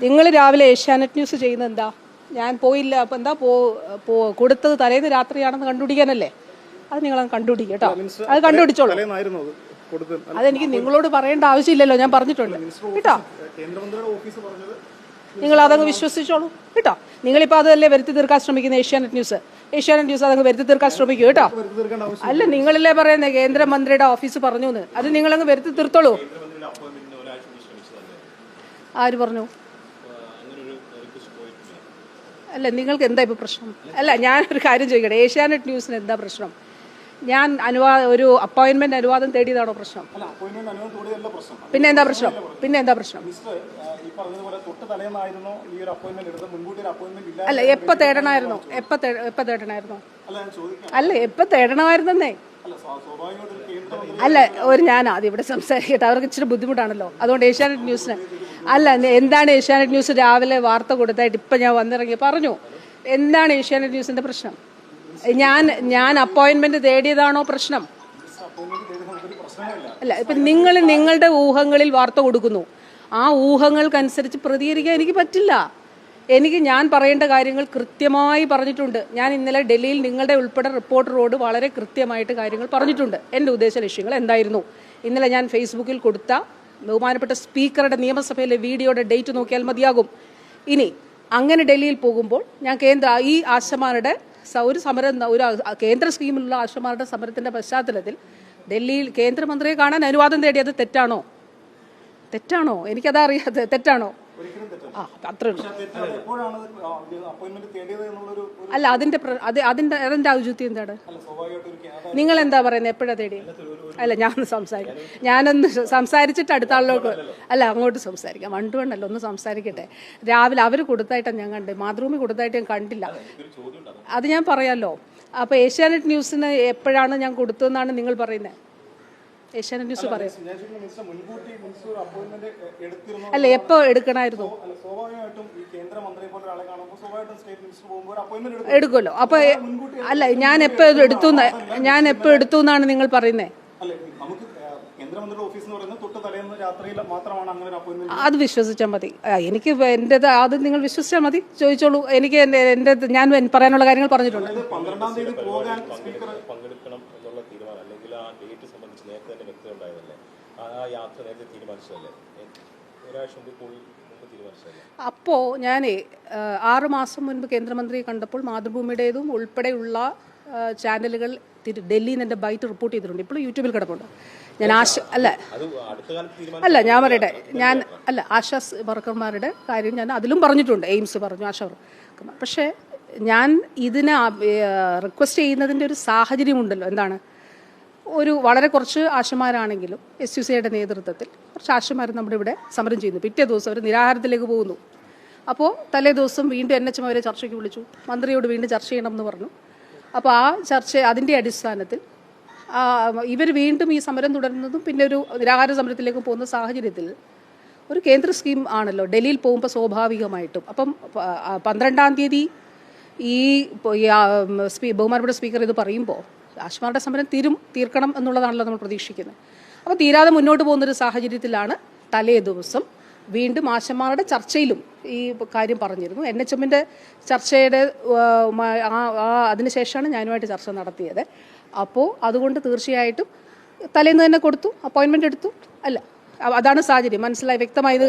നിങ്ങൾ രാവിലെ ഏഷ്യാനെറ്റ് ന്യൂസ് ചെയ്യുന്നത് എന്താ? ഞാൻ പോയില്ല, അപ്പം എന്താ കൊടുത്തത് തലേന്ന് രാത്രിയാണെന്ന് കണ്ടുപിടിക്കാനല്ലേ? അത് നിങ്ങളത് കണ്ടുപിടിക്കും കേട്ടോ, അത് കണ്ടുപിടിച്ചോളൂ. അതെനിക്ക് നിങ്ങളോട് പറയേണ്ട ആവശ്യമില്ലല്ലോ, ഞാൻ പറഞ്ഞിട്ടുണ്ട് കേട്ടോ. നിങ്ങൾ അതങ്ങ് വിശ്വസിച്ചോളൂ കേട്ടോ. നിങ്ങളിപ്പോൾ അതല്ലേ വരുത്തി തീർക്കാൻ ശ്രമിക്കുന്ന ഏഷ്യാനെറ്റ് ന്യൂസ് അതങ്ങ് വരുത്തി തീർക്കാൻ ശ്രമിക്കൂ കേട്ടോ. അല്ല, നിങ്ങളല്ലേ പറയുന്നത് കേന്ദ്രമന്ത്രിയുടെ ഓഫീസ് പറഞ്ഞു എന്ന്, അത് നിങ്ങളങ്ങ് വരുത്തി തീർത്തോളൂ. ആര് പറഞ്ഞു? അല്ല, നിങ്ങൾക്ക് എന്താ ഇപ്പോൾ പ്രശ്നം? അല്ല, ഞാനൊരു കാര്യം ചോദിക്കട്ടെ, ഏഷ്യാനെറ്റ് ന്യൂസിന് എന്താ പ്രശ്നം? ഞാൻ ഒരു അപ്പോയിന്റ്മെന്റ് അനുവാദം തേടിയതാണോ പ്രശ്നം? പിന്നെ എന്താ പ്രശ്നം? അല്ല, എപ്പോ തേടണമായിരുന്നു? അല്ല, എപ്പോ തേടണമായിരുന്നേ? അല്ല, ഞാൻ ആദ്യം ഇവിടെ സംസാരിക്കട്ടെ, അവർക്ക് ഇച്ചിരി ബുദ്ധിമുട്ടാണല്ലോ. അതുകൊണ്ട് ഏഷ്യാനെറ്റ് ന്യൂസിന് എന്താണ് ഏഷ്യാനെറ്റ് ന്യൂസ് രാവിലെ വാർത്ത കൊടുത്തായിട്ട് ഇപ്പം ഞാൻ വന്നിറങ്ങി പറഞ്ഞു? എന്താണ് ഏഷ്യാനെറ്റ് ന്യൂസിന്റെ പ്രശ്നം? ഞാൻ അപ്പോയിന്റ്മെന്റ് തേടിയതാണോ പ്രശ്നം? അല്ല, ഇപ്പം നിങ്ങളുടെ ഊഹങ്ങളിൽ വാർത്ത കൊടുക്കുന്നു. ആ ഊഹങ്ങൾക്കനുസരിച്ച് പ്രതികരിക്കാൻ എനിക്ക് പറ്റില്ല. ഞാൻ പറയേണ്ട കാര്യങ്ങൾ കൃത്യമായി പറഞ്ഞിട്ടുണ്ട്. ഞാൻ ഇന്നലെ ഡൽഹിയിൽ നിങ്ങളുടെ ഉൾപ്പെടെ റിപ്പോർട്ടറോട് വളരെ കൃത്യമായിട്ട് കാര്യങ്ങൾ പറഞ്ഞിട്ടുണ്ട്. എൻ്റെ ഉദ്ദേശ ലക്ഷ്യങ്ങൾ എന്തായിരുന്നു? ഇന്നലെ ഞാൻ ഫേസ്ബുക്കിൽ കൊടുത്ത ബഹുമാനപ്പെട്ട സ്പീക്കറുടെ നിയമസഭയിലെ വീഡിയോയുടെ ഡേറ്റ് നോക്കിയാൽ മതിയാകും. ഇനി അങ്ങനെ ഡൽഹിയിൽ പോകുമ്പോൾ ഞാൻ ഈ ആശമാരുടെ ഒരു സമരം, ഒരു കേന്ദ്ര സ്കീമിലുള്ള ആശമാരുടെ സമരത്തിൻ്റെ പശ്ചാത്തലത്തിൽ ഡൽഹിയിൽ കേന്ദ്രമന്ത്രിയെ കാണാൻ അനുവാദം തേടിയത് തെറ്റാണോ? എനിക്കതാ അറിയാതെ. തെറ്റാണോ? അത്രേ ഉള്ളൂ. അല്ല, അതിന്റെ ഔചിത്യം എന്താണ്? നിങ്ങൾ എന്താ പറയുന്നത്? എപ്പോഴാ തേടി? അല്ല, ഞാനൊന്ന് സംസാരിച്ചിട്ട് അടുത്ത ആളിലോട്ട് അങ്ങോട്ട് സംസാരിക്കാം. വണ്ടുവണ്ണല്ലോ, ഒന്ന് സംസാരിക്കട്ടെ. രാവിലെ അവർ കൊടുത്തായിട്ടാണ് ഞാൻ കണ്ടത്, മാതൃഭൂമി കൊടുത്തായിട്ട് ഞാൻ കണ്ടില്ല. അത് ഞാൻ പറയാമല്ലോ. അപ്പോൾ ഏഷ്യാനെറ്റ് ന്യൂസിന് എപ്പോഴാണ് ഞാൻ കൊടുത്തതെന്നാണ് നിങ്ങൾ പറയുന്നത്? ഏഷ്യാനെറ്റ് ന്യൂസ് പറയാം. അല്ല, എപ്പോ എടുക്കണമായിരുന്നു? എടുക്കുമല്ലോ. അപ്പൊ അല്ല, ഞാൻ എപ്പോ എടുത്തു എന്നാണ് നിങ്ങൾ പറയുന്നത്? അത് വിശ്വസിച്ചാൽ മതി. എനിക്ക് എന്റേത് അത് നിങ്ങൾ വിശ്വസിച്ചാൽ മതി. ചോദിച്ചോളൂ. എനിക്ക് ഞാൻ പറയാനുള്ള കാര്യങ്ങൾ പറഞ്ഞിട്ടുണ്ട്. അപ്പോൾ ഞാൻ 6 മാസം മുൻപ് കേന്ദ്രമന്ത്രിയെ കണ്ടപ്പോൾ മാതൃഭൂമിയുടേതും ഉൾപ്പെടെയുള്ള ചാനലുകൾ ഡൽഹിയിൽ നിന്ന് എൻ്റെ ബൈറ്റ് റിപ്പോർട്ട് ചെയ്തിട്ടുണ്ട്. ഇപ്പോൾ യൂട്യൂബിൽ കിടപ്പുണ്ട്. ഞാൻ പറയട്ടെ, ആശാ വർക്കർമാരുടെ കാര്യം ഞാൻ അതിലും പറഞ്ഞിട്ടുണ്ട്. എയിംസ് പറഞ്ഞു, ആശാ വർക്കർമാർ. പക്ഷേ ഞാൻ ഇതിനെ റിക്വസ്റ്റ് ചെയ്യുന്നതിൻ്റെ ഒരു സാഹചര്യമുണ്ടല്ലോ. എന്താണ്? വളരെ കുറച്ച് ആശമാരാണെങ്കിലും SUCയുടെ നേതൃത്വത്തിൽ കുറച്ച് ആശമാർ നമ്മുടെ ഇവിടെ സമരം ചെയ്യുന്നു. പിറ്റേ ദിവസം അവർ നിരാഹാരത്തിലേക്ക് പോകുന്നു. അപ്പോൾ തലേ ദിവസം വീണ്ടും NHM അവരെ ചർച്ചയ്ക്ക് വിളിച്ചു. മന്ത്രിയോട് വീണ്ടും ചർച്ച ചെയ്യണമെന്ന് പറഞ്ഞു. അപ്പോൾ ആ അതിൻ്റെ അടിസ്ഥാനത്തിൽ ഇവർ വീണ്ടും ഈ സമരം തുടരുന്നതും പിന്നെ ഒരു നിരാഹാര സമരത്തിലേക്ക് പോകുന്ന സാഹചര്യത്തിൽ ഒരു കേന്ദ്ര സ്കീം ആണല്ലോ ഡൽഹിയിൽ പോകുമ്പോൾ സ്വാഭാവികമായിട്ടും. അപ്പം 12-ാം തീയതി ഈ ബഹുമാനപ്പെട്ട സ്പീക്കർ ഇത് പറയുമ്പോൾ ആശമാരുടെ സമരം തീർക്കണം എന്നുള്ളതാണല്ലോ നമ്മൾ പ്രതീക്ഷിക്കുന്നത്. അപ്പോൾ തീരാതെ മുന്നോട്ട് പോകുന്നൊരു സാഹചര്യത്തിലാണ് തലേ ദിവസം വീണ്ടും ആശമാരുടെ ചർച്ചയിലും ഈ കാര്യം പറഞ്ഞിരുന്നു. NHMൻ്റെ ചർച്ചയുടെ അതിനുശേഷമാണ് ഞാനുമായിട്ട് ചർച്ച നടത്തിയത്. അപ്പോൾ അതുകൊണ്ട് തീർച്ചയായിട്ടും തലേന്ന് തന്നെ കൊടുത്തു, അപ്പോയിൻമെൻ്റ് എടുത്തു. അതാണ് സാഹചര്യം. മനസ്സിലായി, വ്യക്തമായത്.